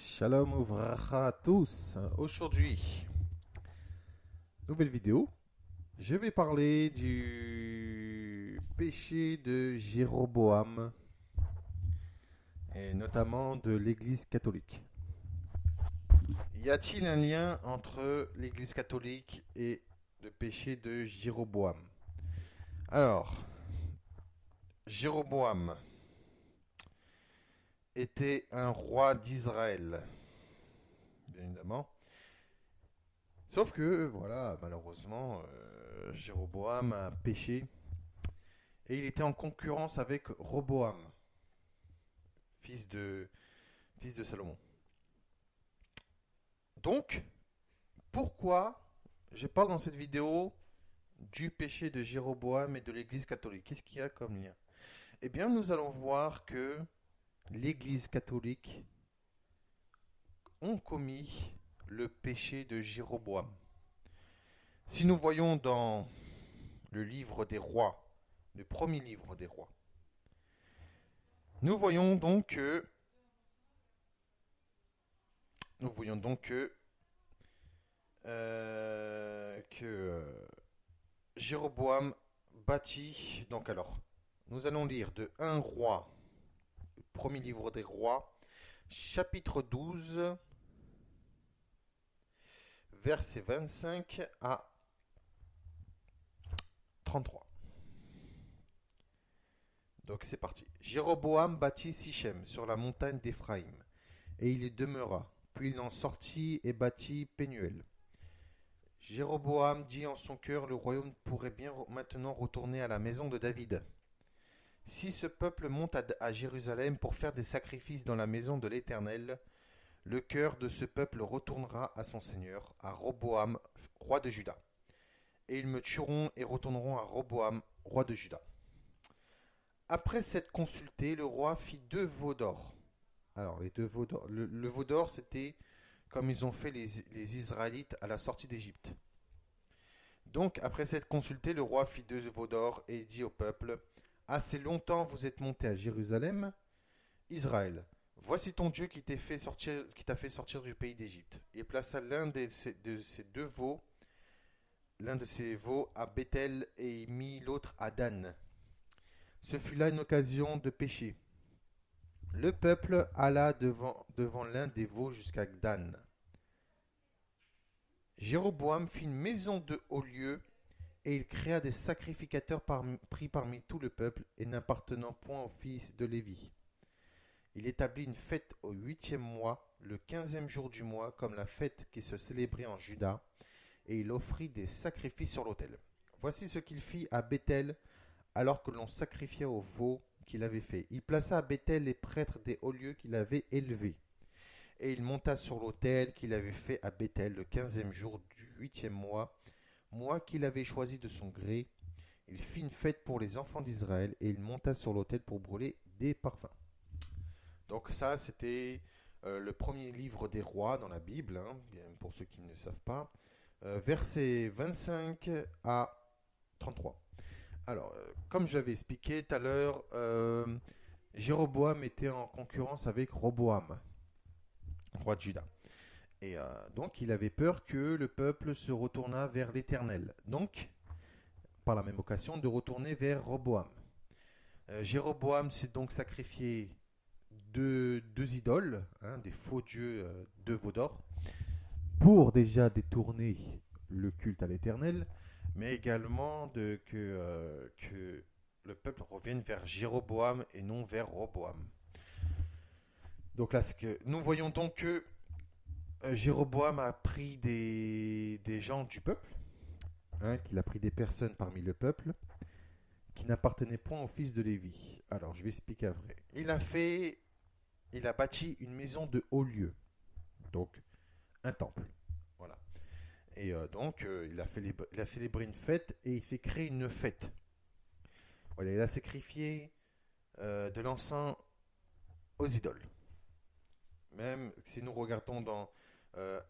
Shalom ouvracha à tous. Aujourd'hui, nouvelle vidéo. Je vais parler du péché de Jéroboam et notamment de l'Église catholique. Y a-t-il un lien entre l'Église catholique et le péché de Jéroboam? Alors, Jéroboam était un roi d'Israël, bien évidemment. Sauf que, voilà, malheureusement, Jéroboam a péché et il était en concurrence avec Roboam, fils de, fils de Salomon. Donc, pourquoi je parle dans cette vidéo du péché de Jéroboam et de l'Église catholique? Qu'est-ce qu'il y a comme lien? Eh bien, nous allons voir que l'Église catholique ont commis le péché de Jéroboam. Si nous voyons dans le livre des rois, le premier livre des rois, nous voyons donc que Jéroboam bâtit. Donc alors, nous allons lire de 1 roi, premier livre des rois, chapitre 12, versets 25 à 33. Donc c'est parti. Jéroboam bâtit Sichem sur la montagne d'Éphraïm, et il y demeura. Puis il en sortit et bâtit Pénuel. Jéroboam dit en son cœur, le royaume pourrait bien maintenant retourner à la maison de David. Si ce peuple monte à Jérusalem pour faire des sacrifices dans la maison de l'Éternel, le cœur de ce peuple retournera à son Seigneur, à Roboam, roi de Juda. Et ils me tueront et retourneront à Roboam, roi de Juda. Après s'être consulté, le roi fit 2 veaux d'or. Alors, les 2 veaux d'or, le veau d'or, c'était comme ils ont fait les Israélites à la sortie d'Égypte. Donc, après s'être consulté, le roi fit 2 veaux d'or et dit au peuple, assez longtemps vous êtes monté à Jérusalem, Israël. Voici ton Dieu qui t'a fait sortir du pays d'Égypte. Il plaça l'un de ces veaux à Bethel et mit l'autre à Dan. Ce fut là une occasion de péché. Le peuple alla devant l'un des veaux jusqu'à Dan. Jéroboam fit une maison de haut lieu et il créa des sacrificateurs pris parmi tout le peuple et n'appartenant point aux fils de Lévi. Il établit une fête au 8e mois, le 15e jour du mois, comme la fête qui se célébrait en Juda, et il offrit des sacrifices sur l'autel. Voici ce qu'il fit à Bethel, alors que l'on sacrifiait au veau qu'il avait fait. Il plaça à Bethel les prêtres des hauts lieux qu'il avait élevés. Et il monta sur l'autel qu'il avait fait à Bethel le 15e jour du 8e mois qu'il avait choisi de son gré. Il fit une fête pour les enfants d'Israël et il monta sur l'autel pour brûler des parfums. Donc ça, c'était le premier livre des rois dans la Bible, hein, bien pour ceux qui ne savent pas, versets 25 à 33. Alors, comme j'avais expliqué tout à l'heure, Jéroboam était en concurrence avec Roboam, roi de Juda. Et donc, il avait peur que le peuple se retournât vers l'Éternel. Donc, par la même occasion, de retourner vers Roboam. Jéroboam s'est donc sacrifié deux idoles, hein, des faux dieux, 2 veaux d'or, pour déjà détourner le culte à l'Éternel, mais également que le peuple revienne vers Jéroboam et non vers Roboam. Donc là, nous voyons donc que Jéroboam a pris des gens du peuple, hein, qu'il a pris des personnes parmi le peuple, qui n'appartenaient point au fils de Lévi. Alors, je vais expliquer après. Il a bâti une maison de haut lieu, donc un temple. Voilà. Et donc, il a célébré une fête et il s'est créé une fête. Voilà, il a sacrifié de l'encens aux idoles. Même si nous regardons dans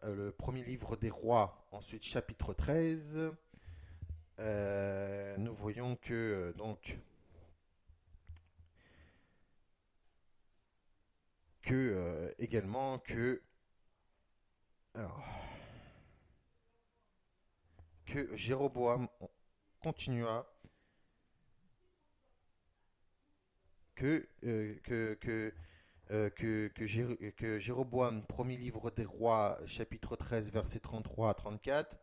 le premier livre des rois, ensuite chapitre 13, nous voyons que également alors, que Jéroboam continua que Jéroboam, premier livre des rois, chapitre 13, versets 33 à 34,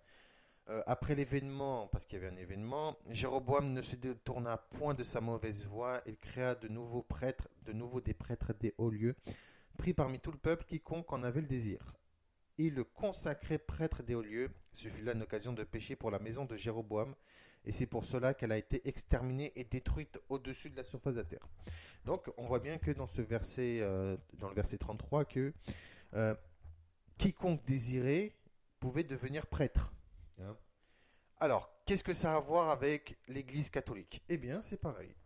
après l'événement, parce qu'il y avait un événement, Jéroboam ne se détourna point de sa mauvaise voie. Il créa de nouveaux prêtres, de nouveau des prêtres des hauts lieux, pris parmi tout le peuple, quiconque en avait le désir. Il le consacrait prêtre des hauts lieux. Ce fut là une occasion de pécher pour la maison de Jéroboam, et c'est pour cela qu'elle a été exterminée et détruite au-dessus de la surface de la terre. Donc, on voit bien que dans ce verset, dans le verset 33, que quiconque désirait pouvait devenir prêtre. Hein. Alors, qu'est-ce que ça a à voir avec l'Église catholique? Eh bien, c'est pareil.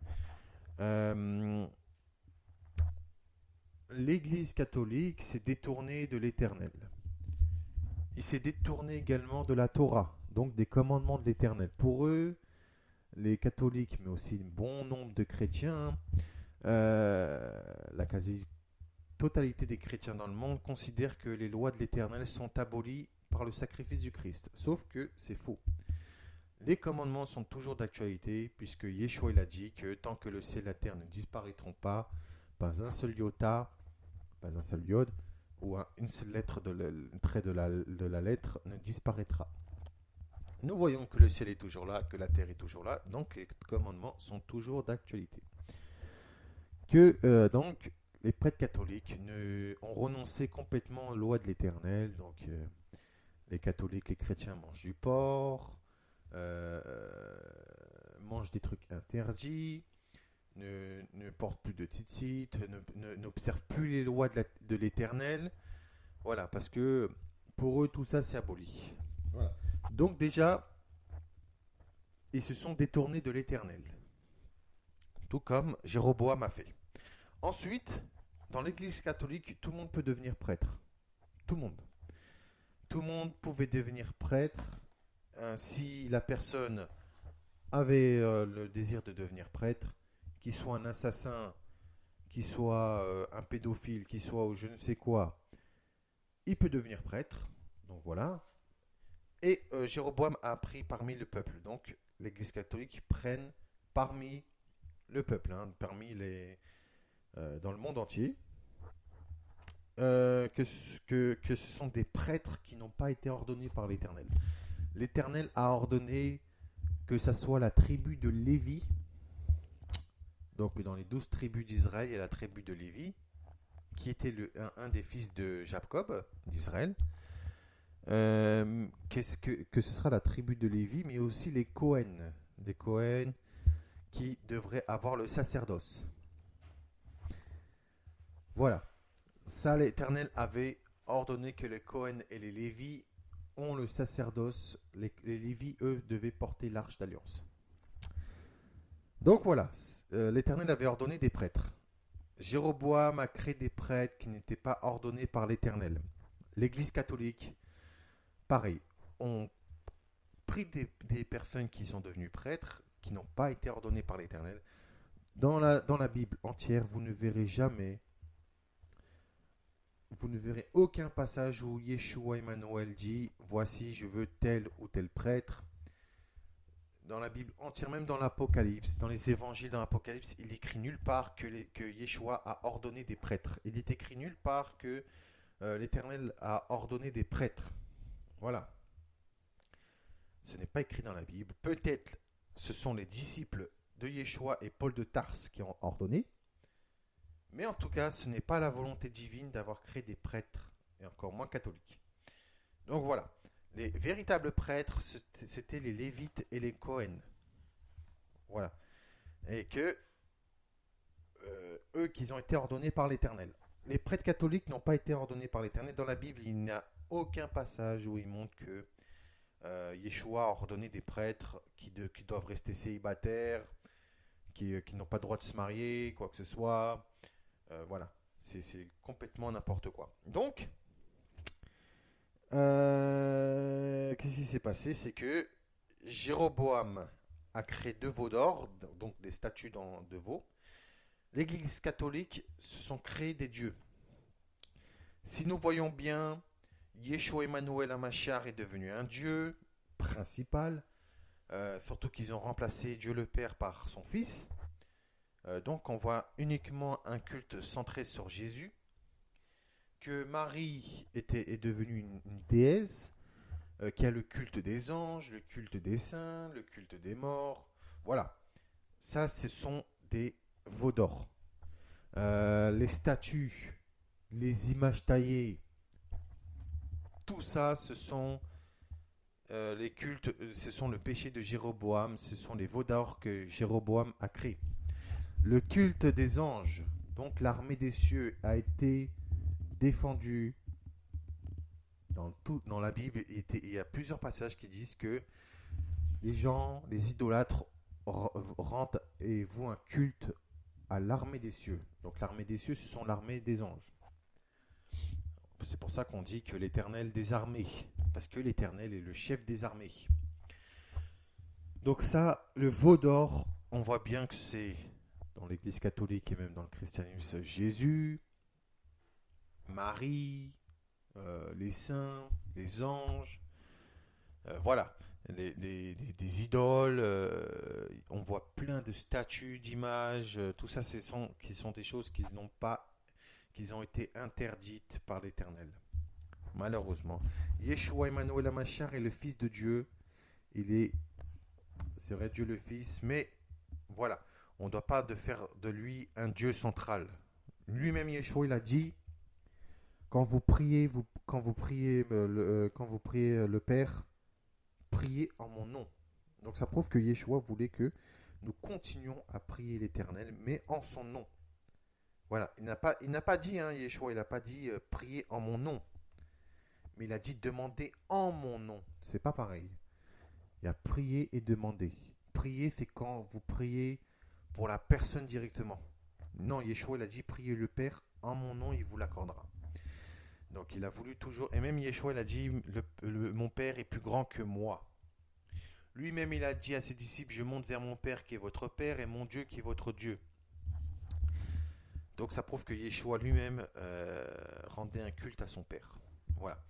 L'Église catholique s'est détournée de l'Éternel. Il s'est détourné également de la Torah, donc des commandements de l'Éternel. Pour eux, les catholiques, mais aussi un bon nombre de chrétiens, la quasi-totalité des chrétiens dans le monde considèrent que les lois de l'Éternel sont abolies par le sacrifice du Christ. Sauf que c'est faux. Les commandements sont toujours d'actualité, puisque Yeshua il a dit que tant que le ciel et la terre ne disparaîtront pas, pas un seul iota, pas un seul iode, ou une seule lettre un trait de la lettre ne disparaîtra. Nous voyons que le ciel est toujours là, que la terre est toujours là, donc les commandements sont toujours d'actualité. Donc les prêtres catholiques ont renoncé complètement aux lois de l'Éternel. Donc les catholiques, les chrétiens mangent du porc, mangent des trucs interdits, ne portent plus de tzitzit, n'observent plus les lois de l'Éternel. Voilà, parce que pour eux tout ça c'est aboli. Voilà. Donc déjà, ils se sont détournés de l'Éternel, tout comme Jéroboam a fait. Ensuite, dans l'Église catholique, tout le monde peut devenir prêtre. Tout le monde. Tout le monde pouvait devenir prêtre si la personne avait le désir de devenir prêtre, qu'il soit un assassin, qu'il soit un pédophile, qu'il soit ou je ne sais quoi, il peut devenir prêtre. Donc voilà. Et Jéroboam a pris parmi le peuple. Donc l'Église catholique prenne parmi le peuple, parmi les dans le monde entier, que ce sont des prêtres qui n'ont pas été ordonnés par l'Éternel. L'Éternel a ordonné que ça soit la tribu de Lévi. Donc dans les 12 tribus d'Israël, il y a la tribu de Lévi, qui était un des fils de Jacob, d'Israël. Que ce sera la tribu de Lévi, mais aussi les Cohen. Des Cohen qui devraient avoir le sacerdoce. Voilà. Ça, l'Éternel avait ordonné que les Cohen et les Lévi ont le sacerdoce. Les Lévi, eux, devaient porter l'arche d'alliance. Donc voilà, l'Éternel avait ordonné des prêtres. Jéroboam a créé des prêtres qui n'étaient pas ordonnés par l'Éternel. L'Église catholique, pareil, ont pris des personnes qui sont devenues prêtres, qui n'ont pas été ordonnées par l'Éternel. Dans la Bible entière, vous ne verrez aucun passage où Yeshua Emmanuel dit « Voici, je veux tel ou tel prêtre ». Dans la Bible entière, même dans l'Apocalypse, dans les évangiles, dans l'Apocalypse, il écrit nulle part que Yeshua a ordonné des prêtres. Il est écrit nulle part que l'Éternel a ordonné des prêtres. Voilà. Ce n'est pas écrit dans la Bible. Peut-être ce sont les disciples de Yeshua et Paul de Tarse qui ont ordonné. Mais en tout cas, ce n'est pas la volonté divine d'avoir créé des prêtres, et encore moins catholiques. Donc voilà. Les véritables prêtres, c'était les Lévites et les Cohen. Voilà. Et que eux qui ont été ordonnés par l'Éternel. Les prêtres catholiques n'ont pas été ordonnés par l'Éternel. Dans la Bible, il n'y a aucun passage où il montre que Yeshua a ordonné des prêtres qui doivent rester célibataires, qui n'ont pas le droit de se marier, quoi que ce soit. Voilà. C'est complètement n'importe quoi. Donc, qu'est-ce qui s'est passé? C'est que Jéroboam a créé 2 veaux d'or, donc des statues de veaux. L'Église catholique se sont créés des dieux. Si nous voyons bien, Yeshua Emmanuel Hamashar est devenu un Dieu principal, surtout qu'ils ont remplacé Dieu le Père par son Fils. Donc on voit uniquement un culte centré sur Jésus, que Marie est devenue une déesse, qu'il y a le culte des anges, le culte des saints, le culte des morts. Voilà, ça ce sont des veaux d'or. Les statues, les images taillées, tout ça ce sont les cultes, ce sont le péché de Jéroboam, ce sont les veaux d'or que Jéroboam a créés. Le culte des anges, donc l'armée des cieux, a été défendu dans la Bible. Il y a plusieurs passages qui disent que les gens, les idolâtres, rentrent et vouent un culte à l'armée des cieux. Donc l'armée des cieux, ce sont l'armée des anges. C'est pour ça qu'on dit que l'Éternel des armées, parce que l'Éternel est le chef des armées. Donc ça, le veau d'or, on voit bien que c'est dans l'Église catholique et même dans le christianisme, Jésus, Marie, les saints, les anges, voilà, des idoles, on voit plein de statues, d'images, tout ça, qui sont des choses qui ont été interdites par l'Éternel. Malheureusement. Yeshua Emmanuel Hamashar est le Fils de Dieu. C'est vrai Dieu le Fils, mais voilà, on ne doit pas faire de lui un Dieu central. Lui-même Yeshua, il a dit, quand vous priez le Père, priez en mon nom. Donc ça prouve que Yeshua voulait que nous continuions à prier l'Éternel, mais en son nom. Voilà, il n'a pas dit, Yeshua, il n'a pas dit priez en mon nom, mais il a dit demandez en mon nom. C'est pas pareil. Il y a prier et demander. Prier, c'est quand vous priez pour la personne directement. Non, Yeshua, il a dit priez le Père en mon nom, il vous l'accordera. Donc il a voulu toujours, et même Yeshua, il a dit mon Père est plus grand que moi. Lui-même, il a dit à ses disciples, je monte vers mon Père qui est votre Père et mon Dieu qui est votre Dieu. Donc ça prouve que Yeshua lui-même rendait un culte à son Père. Voilà.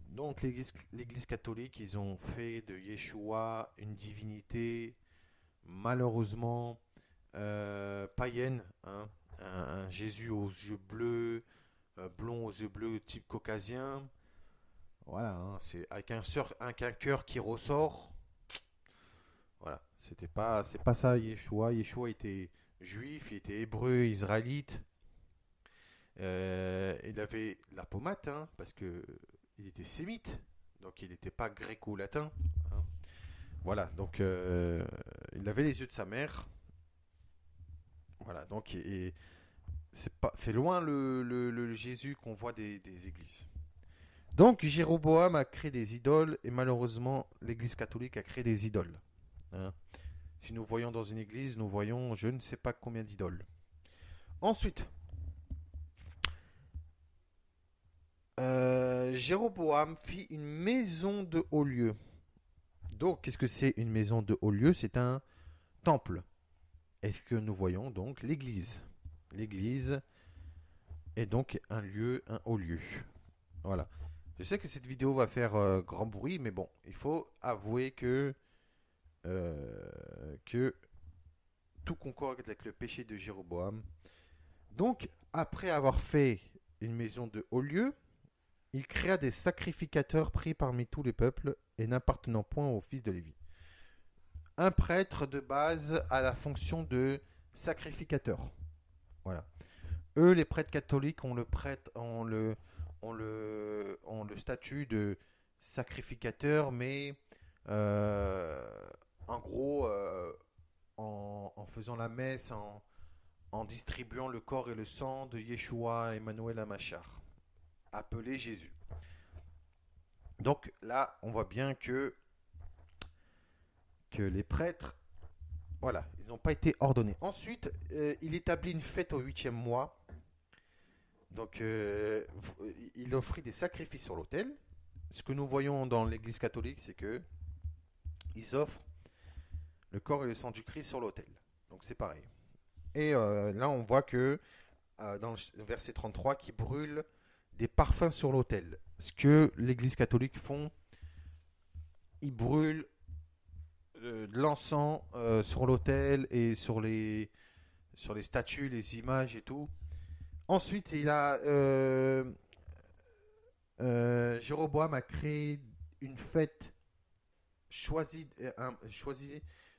Donc l'Église catholique, ils ont fait de Yeshua une divinité malheureusement païenne, un Jésus aux yeux bleus, blond aux yeux bleus type caucasien. Voilà, c'est avec un cœur qui ressort. Voilà, c'est pas ça Yeshua. Yeshua était juif, il était hébreu, israélite. Il avait la pommade, parce que il était sémite, donc il n'était pas gréco-latin. Voilà, donc il avait les yeux de sa mère. Voilà, donc c'est loin le Jésus qu'on voit des églises. Donc Jéroboam a créé des idoles et malheureusement l'Église catholique a créé des idoles. Si nous voyons dans une église, nous voyons je ne sais pas combien d'idoles. Ensuite, Jéroboam fit une maison de haut lieu. Donc, qu'est-ce que c'est une maison de haut lieu? C'est un temple. Est-ce que nous voyons donc l'église? L'église est donc un lieu, un haut lieu. Voilà. Je sais que cette vidéo va faire grand bruit, mais bon, il faut avouer que tout concorde avec le péché de Jéroboam. Donc, après avoir fait une maison de haut lieu, il créa des sacrificateurs pris parmi tous les peuples et n'appartenant point au fils de Lévi. Un prêtre de base a la fonction de sacrificateur. Voilà. Eux, les prêtres catholiques, ont le statut de sacrificateur, mais en gros, en faisant la messe, en distribuant le corps et le sang de Yeshua Emmanuel Hamashar, appelé Jésus. Donc là, on voit bien que les prêtres, voilà, ils n'ont pas été ordonnés. Ensuite, il établit une fête au 8e mois. Donc, il offrit des sacrifices sur l'autel. Ce que nous voyons dans l'Église catholique, c'est que ils offrent le corps et le sang du Christ sur l'autel. Donc, c'est pareil. Et là, on voit que dans le verset 33, qui brûle des parfums sur l'autel. Ce que l'Église catholique font, ils brûlent de l'encens sur l'autel et sur les statues, les images et tout. Ensuite, Jéroboam a créé une fête choisie,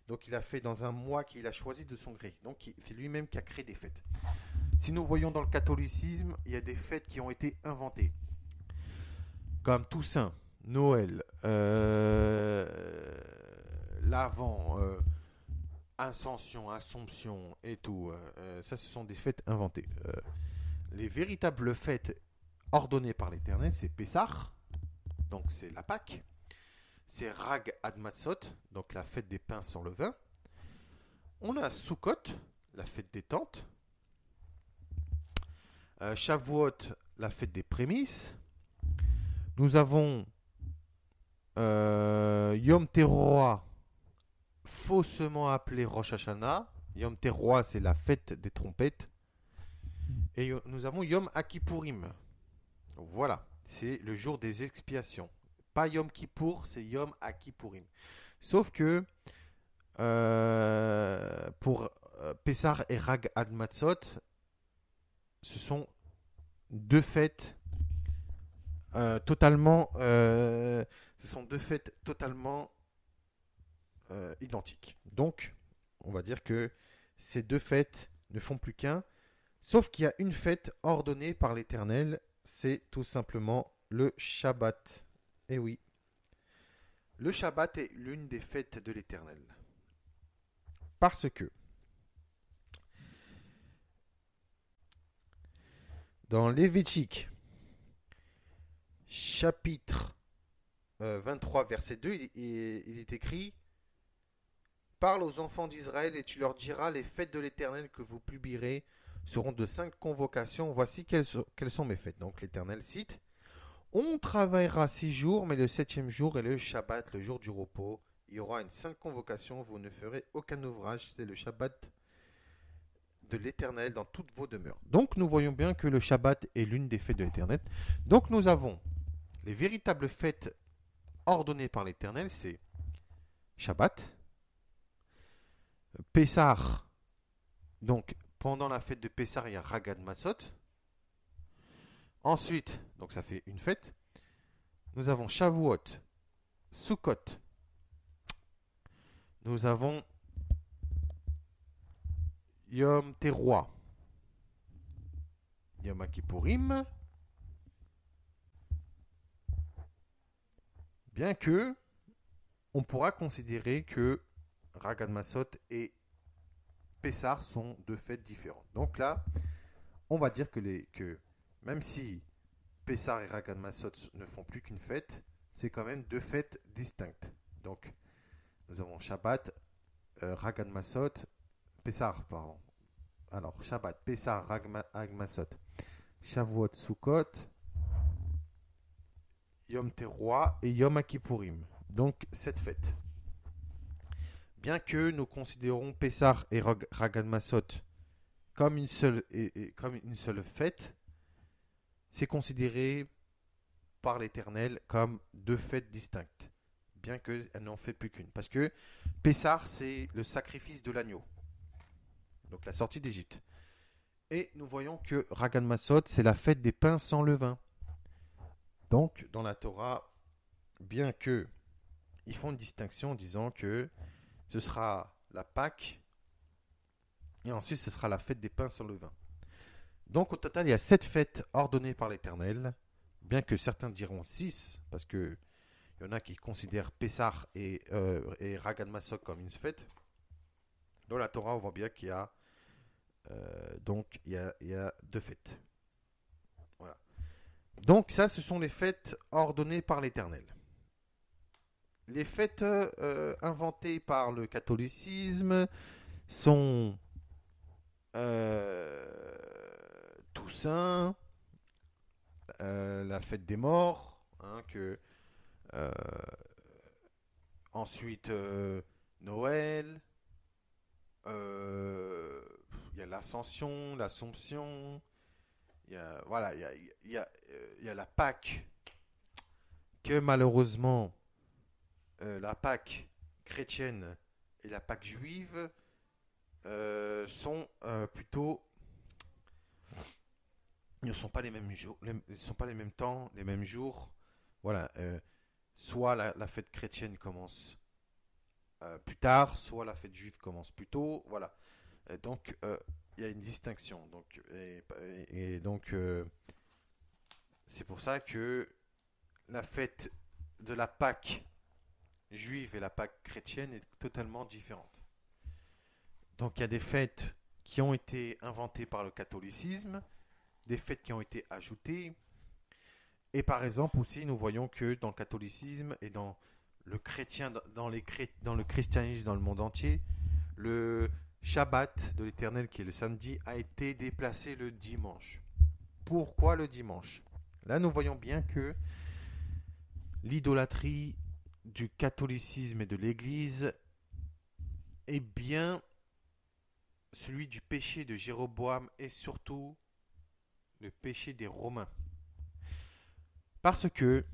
donc il a fait dans un mois qu'il a choisi de son gré. Donc c'est lui-même qui a créé des fêtes. Si nous voyons dans le catholicisme, il y a des fêtes qui ont été inventées, comme Toussaint, Noël, l'Avent, Ascension, Assomption et tout. Ça, ce sont des fêtes inventées. Les véritables fêtes ordonnées par l'Éternel, c'est Pessah, donc c'est la Pâque. C'est Rag Admatsot, donc la fête des pains sur le vin. On a Sukkot, la fête des tentes. Shavuot, la fête des prémices. Nous avons Yom Teruah, faussement appelé Rosh Hashanah. Yom Teruah, c'est la fête des trompettes. Et nous avons Yom Akipurim. Voilà, c'est le jour des expiations. Pas Yom Kippour, c'est Yom Akipurim. Sauf que pour Pessah et Rag Admatsot, ce sont deux fêtes totalement identiques. Donc, on va dire que ces deux fêtes ne font plus qu'un. Sauf qu'il y a une fête ordonnée par l'Éternel, c'est tout simplement le Shabbat. Eh oui, le Shabbat est l'une des fêtes de l'Éternel. Parce que dans Lévitique, chapitre 23, verset 2, il est écrit « Parle aux enfants d'Israël et tu leur diras, les fêtes de l'Éternel que vous publierez seront de 5 convocations. Voici quelles sont mes fêtes. » Donc l'Éternel cite « On travaillera 6 jours, mais le 7e jour est le Shabbat, le jour du repos. Il y aura une 5 convocation, vous ne ferez aucun ouvrage, c'est le Shabbat de l'Éternel dans toutes vos demeures. » Donc nous voyons bien que le Shabbat est l'une des fêtes de l'Éternel. Donc nous avons les véritables fêtes ordonnées par l'Éternel, c'est Shabbat, Pessah, donc pendant la fête de Pessah, il y a Rag Admatsot. Ensuite, donc ça fait une fête. Nous avons Shavuot, Sukkot. Nous avons Yom Teruah, Yom Akipurim. Bien que on pourra considérer que Rag Admatsot et Pessah sont deux fêtes différentes. Donc là, on va dire que même si Pessah et Rag Admatsot ne font plus qu'une fête, c'est quand même deux fêtes distinctes. Donc, nous avons Shabbat, Rag Admatsot, Pessah, pardon. Alors, Shabbat, Pessah, Rag Admatsot, Shavuot, Sukkot, Yom Teruah et Yom Akipurim. Donc, cette fête. Bien que nous considérons Pessah et Rag Admatsot comme une seule fête, c'est considéré par l'Éternel comme deux fêtes distinctes, bien qu'elles n'en fait plus qu'une. Parce que Pessah, c'est le sacrifice de l'agneau, donc la sortie d'Égypte. Et nous voyons que Rag Admatsot, c'est la fête des pains sans levain. Donc, dans la Torah, bien que ils font une distinction en disant que ce sera la Pâque et ensuite ce sera la fête des pains sans levain. Donc au total, il y a 7 fêtes ordonnées par l'Éternel, bien que certains diront 6, parce qu'il y en a qui considèrent Pessah et Rag Admatsot comme une fête. Dans la Torah, on voit bien qu'il y a il y a 2 fêtes. Voilà. Donc ça, ce sont les fêtes ordonnées par l'Éternel. Les fêtes inventées par le catholicisme sont Toussaint, la fête des morts, ensuite Noël, il y a l'Ascension, l'Assomption, il voilà, il y a la Pâque que malheureusement, la Pâque chrétienne et la Pâque juive sont plutôt, ne sont pas les mêmes jours, ne sont pas les mêmes temps, les mêmes jours. Voilà, soit la fête chrétienne commence plus tard, soit la fête juive commence plus tôt. Voilà. Donc, il y a une distinction. Donc, et donc, c'est pour ça que la fête de la Pâque juive et la Pâque chrétienne est totalement différente. Donc, il y a des fêtes qui ont été inventées par le catholicisme, des fêtes qui ont été ajoutées. Et par exemple aussi, nous voyons que dans le catholicisme et dans le chrétien, dans le christianisme dans le monde entier, le Shabbat de l'Éternel, qui est le samedi, a été déplacé le dimanche. Pourquoi le dimanche? Là, nous voyons bien que l'idolâtrie du catholicisme et de l'Église est bien celui du péché de Jéroboam et surtout le péché des Romains. Parce que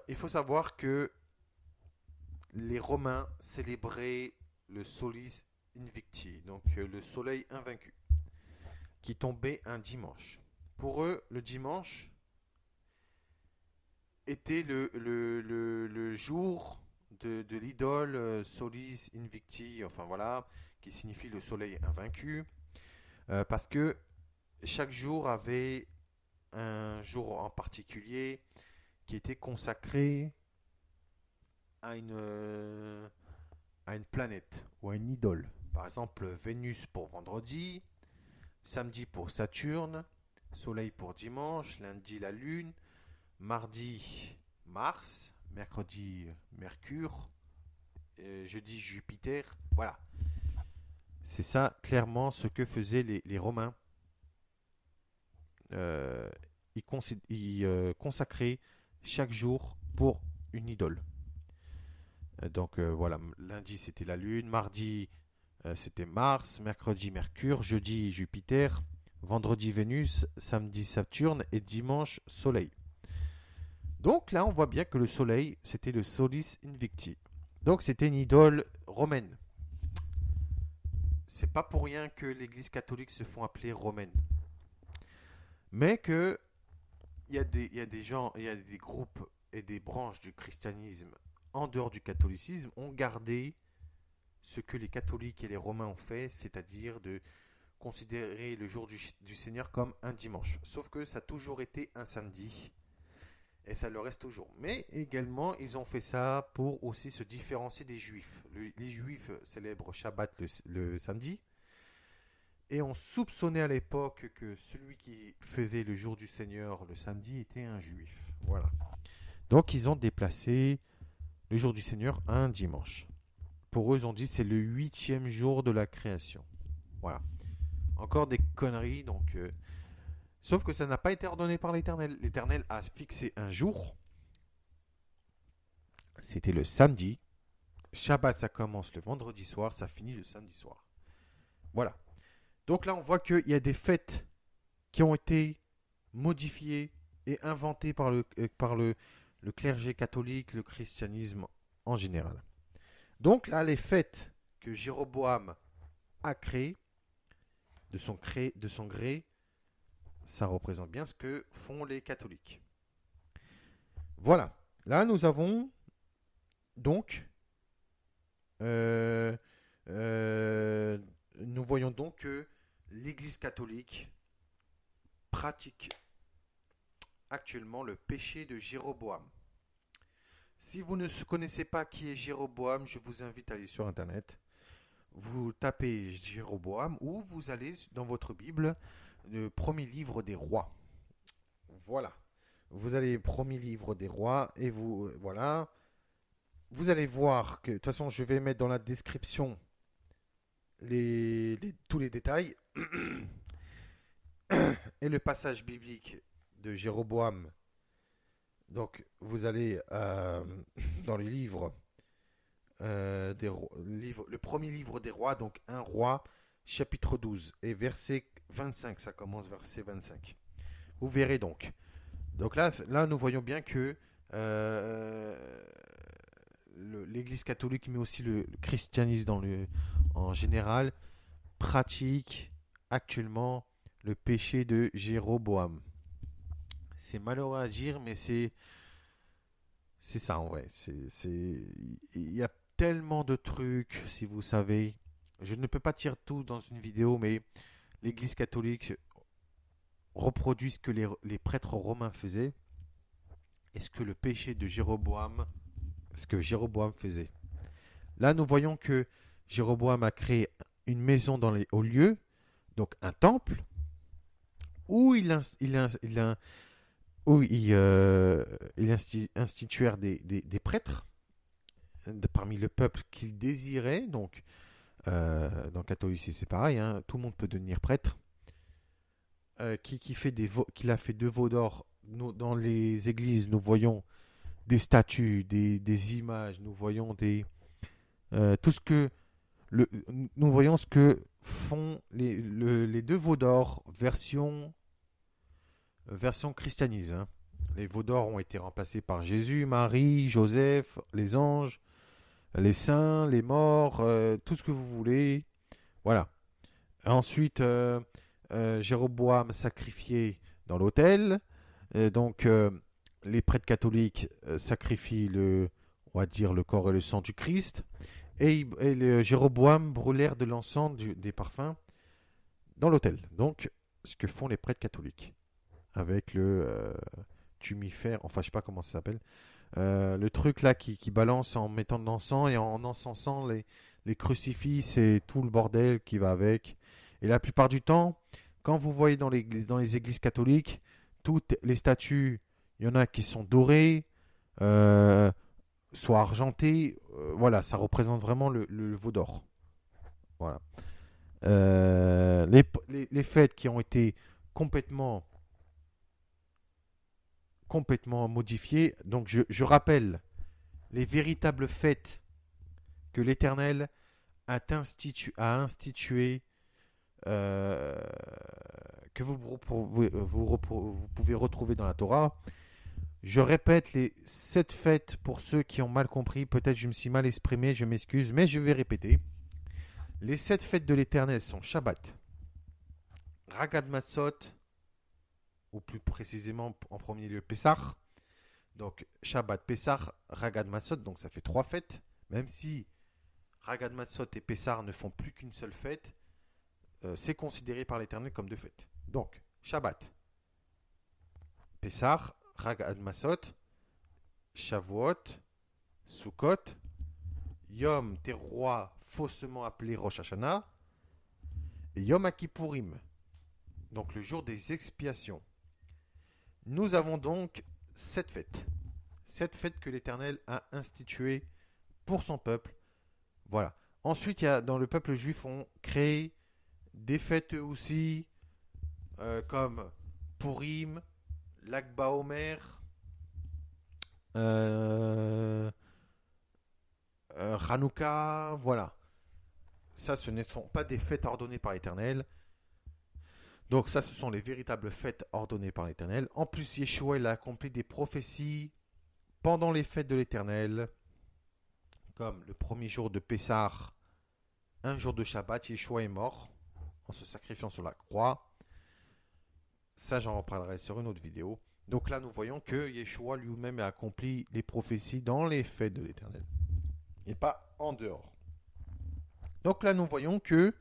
il faut savoir que les Romains célébraient le Solis Invicti, donc le soleil invaincu, qui tombait un dimanche. Pour eux, le dimanche était le jour de l'idole Solis Invicti, enfin voilà, qui signifie le soleil invaincu, parce que chaque jour avait un jour en particulier qui était consacré à une planète ou à une idole. Par exemple, Vénus pour vendredi, samedi pour Saturne, Soleil pour dimanche, lundi la Lune, mardi Mars, mercredi Mercure, jeudi Jupiter. Voilà. C'est ça clairement ce que faisaient les Romains. Ils consacraient chaque jour pour une idole. Donc voilà, lundi c'était la Lune, mardi c'était Mars, mercredi Mercure, jeudi Jupiter, vendredi Vénus, samedi Saturne et dimanche Soleil. Donc là on voit bien que le Soleil c'était le Solis Invicti. Donc c'était une idole romaine. C'est pas pour rien que l'Église catholique se font appeler romaine. Mais que il y a des gens, il y a des groupes et des branches du christianisme en dehors du catholicisme ont gardé ce que les catholiques et les romains ont fait, c'est-à-dire de considérer le jour du Seigneur comme un dimanche. Sauf que ça a toujours été un samedi et ça le reste toujours. Mais également, ils ont fait ça pour aussi se différencier des juifs. Les juifs célèbrent Shabbat le samedi. Et on soupçonnait à l'époque que celui qui faisait le jour du Seigneur le samedi était un juif. Voilà. Donc ils ont déplacé le jour du Seigneur à un dimanche. Pour eux, ils ont dit c'est le 8e jour de la création. Voilà. Encore des conneries. Donc, sauf que ça n'a pas été ordonné par l'Éternel. L'Éternel a fixé un jour. C'était le samedi. Shabbat, ça commence le vendredi soir. Ça finit le samedi soir. Voilà. Donc là, on voit qu'il y a des fêtes qui ont été modifiées et inventées par le clergé catholique, le christianisme en général. Donc là, les fêtes que Jéroboam a créées, de son gré, ça représente bien ce que font les catholiques. Voilà. Là, nous avons donc... nous voyons donc que l'Église catholique pratique actuellement le péché de Jéroboam. Si vous ne connaissez pas qui est Jéroboam, je vous invite à aller sur Internet. Vous tapez Jéroboam ou vous allez dans votre Bible, le premier livre des rois. Voilà. Vous allez premier livre des rois et vous, voilà. Vous allez voir que, de toute façon, je vais mettre dans la description tous les détails et le passage biblique de Jéroboam. Donc, vous allez dans le livre, le premier livre des rois, donc 1 roi, chapitre 12 et verset 25, ça commence verset 25. Vous verrez donc. Donc là, nous voyons bien que l'Église catholique, mais aussi le christianisme en général, pratique actuellement le péché de Jéroboam. C'est malheureux à dire, mais c'est ça en vrai. Il y a tellement de trucs, si vous savez. Je ne peux pas dire tout dans une vidéo, mais l'Église catholique reproduit ce que les prêtres romains faisaient et ce que le péché de Jéroboam, ce que Jéroboam faisait. Là, nous voyons que Jéroboam a créé une maison dans les hauts lieux, donc un temple, où il instituèrent des prêtres parmi le peuple qu'il désirait. Donc, dans le catholicisme, c'est pareil, hein, tout le monde peut devenir prêtre. Qu'il a fait deux veaux d'or. Dans les églises, nous voyons des statues, des images, nous voyons tout ce que nous voyons ce que font les deux veaux d'or version christianisme. Hein. Les veaux d'or ont été remplacés par Jésus, Marie, Joseph, les anges, les saints, les morts, tout ce que vous voulez. Voilà. Ensuite, Jéroboam sacrifié dans l'autel. Donc, les prêtres catholiques sacrifient on va dire, le corps et le sang du Christ. Et Jéroboam brûlèrent de l'encens, des parfums dans l'autel. Donc, ce que font les prêtres catholiques avec le tumifère, enfin, je sais pas comment ça s'appelle, le truc là qui balance en mettant de l'encens et en encensant les crucifix et tout le bordel qui va avec. Et la plupart du temps, quand vous voyez dans les églises catholiques, toutes les statues, il y en a qui sont dorées, soit argentées. Voilà, ça représente vraiment le veau d'or. Voilà. Les fêtes qui ont été complètement modifiées. Donc je rappelle les véritables fêtes que l'Éternel a instituées, que vous pouvez retrouver dans la Torah. Je répète les 7 fêtes pour ceux qui ont mal compris. Peut-être je me suis mal exprimé, je m'excuse, mais je vais répéter. Les 7 fêtes de l'Éternel sont Shabbat, Ragad Matzot, ou plus précisément en premier lieu Pessah. Donc Shabbat, Pessah, Ragad Matzot, donc ça fait 3 fêtes. Même si Ragad Matzot et Pessah ne font plus qu'une seule fête, c'est considéré par l'Éternel comme 2 fêtes. Donc Shabbat, Pessah, Ragad Matzot, Shavuot, Sukkot, Yom Teruah, faussement appelé Rosh Hashanah, et Yom Kippourim, donc le jour des expiations. Nous avons donc 7 fêtes. 7 fêtes que l'Éternel a instituées pour son peuple. Voilà. Ensuite, dans le peuple juif, on crée des fêtes aussi, comme Purim, Lag Baomer, Hanouka, voilà. Ça, ce ne sont pas des fêtes ordonnées par l'Éternel. Donc ça, ce sont les véritables fêtes ordonnées par l'Éternel. En plus, Yeshua, il a accompli des prophéties pendant les fêtes de l'Éternel, comme le premier jour de Pessah, un jour de Shabbat, Yeshua est mort en se sacrifiant sur la croix. Ça, j'en reparlerai sur une autre vidéo. Donc là, nous voyons que Yeshua lui-même a accompli les prophéties dans les fêtes de l'Éternel, et pas en dehors. Donc là, nous voyons que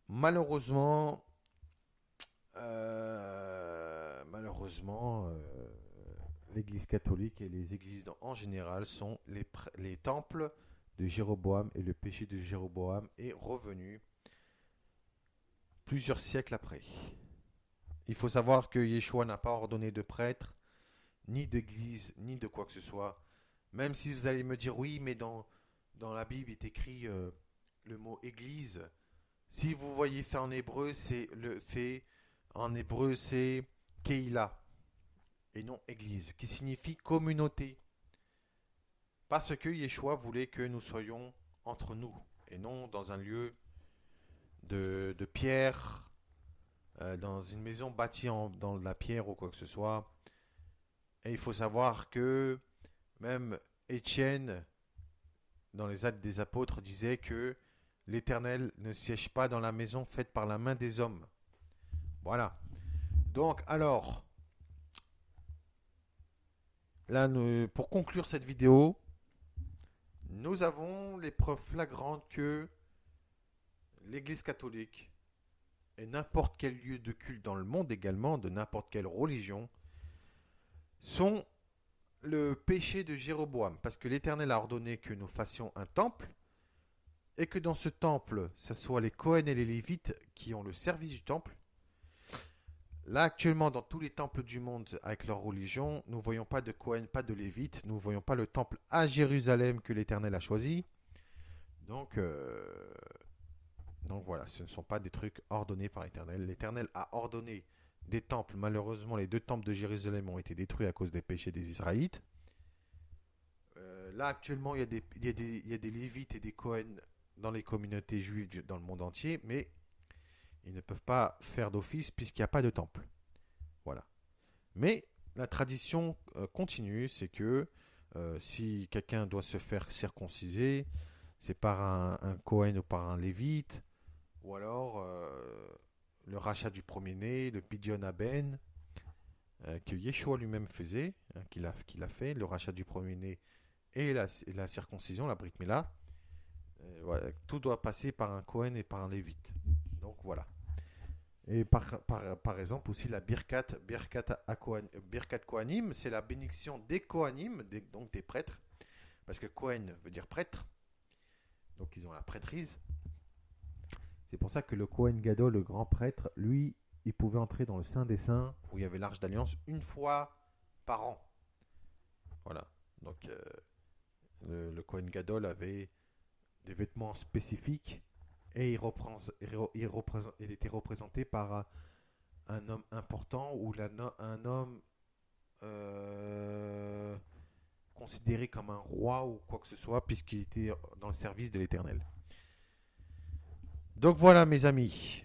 malheureusement, l'Église catholique et les églises en général sont les temples de Jéroboam, et le péché de Jéroboam est revenu plusieurs siècles après. Il faut savoir que Yeshua n'a pas ordonné de prêtre, ni d'église, ni de quoi que ce soit. Même si vous allez me dire, oui, mais dans la Bible, il est écrit le mot église. Si vous voyez ça en hébreu, c'est Keila, et non église, qui signifie communauté. Parce que Yeshua voulait que nous soyons entre nous, et non dans un lieu de pierre, dans une maison bâtie dans de la pierre ou quoi que ce soit. Et il faut savoir que même Étienne, dans les Actes des Apôtres, disait que l'Éternel ne siège pas dans la maison faite par la main des hommes. Voilà. Donc, alors, là, pour conclure cette vidéo, nous avons les preuves flagrantes que l'Église catholique et n'importe quel lieu de culte dans le monde également, de n'importe quelle religion, sont le péché de Jéroboam. Parce que l'Éternel a ordonné que nous fassions un temple et que dans ce temple, ce soit les Cohen et les Lévites qui ont le service du temple. Là, actuellement, dans tous les temples du monde avec leur religion, nous ne voyons pas de Cohen, pas de Lévites. Nous ne voyons pas le temple à Jérusalem que l'Éternel a choisi. Donc voilà, ce ne sont pas des trucs ordonnés par l'Éternel. L'Éternel a ordonné des temples. Malheureusement, les 2 temples de Jérusalem ont été détruits à cause des péchés des Israélites. Là, actuellement, il y a des Lévites et des Cohen dans les communautés juives dans le monde entier, mais ils ne peuvent pas faire d'office puisqu'il n'y a pas de temple. Voilà. Mais la tradition continue, c'est que si quelqu'un doit se faire circonciser, c'est par un Cohen ou par un Lévite, ou alors le rachat du premier-né, le Pidyon Aben, que Yeshua lui-même faisait, qu'il a fait, le rachat du premier-né et la circoncision, la Brit Mila. Voilà, tout doit passer par un Cohen et par un Lévite. Donc voilà. Et par exemple aussi la Birkat Kohanim, c'est la bénédiction des Kohanim, donc des prêtres, parce que Kohen veut dire prêtre, donc ils ont la prêtrise. C'est pour ça que le Kohen Gadol, le grand prêtre, lui, il pouvait entrer dans le Saint des Saints, où il y avait l'Arche d'Alliance, une fois par an. Voilà. Donc le Kohen Gadol avait des vêtements spécifiques et il était représenté par un homme important ou un homme considéré comme un roi ou quoi que ce soit puisqu'il était dans le service de l'Éternel. Donc voilà mes amis,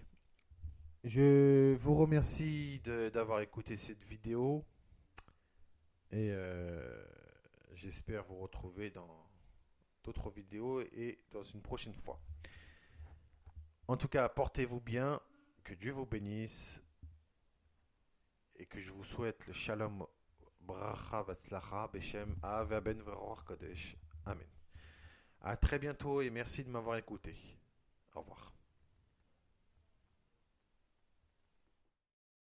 je vous remercie d'avoir écouté cette vidéo et j'espère vous retrouver dans d'autres vidéos et dans une prochaine fois. En tout cas, portez-vous bien, que Dieu vous bénisse et que je vous souhaite le shalom, bracha, vatzlacha, beshem, av, ben, veror, kodesh. Amen. À très bientôt et merci de m'avoir écouté. Au revoir.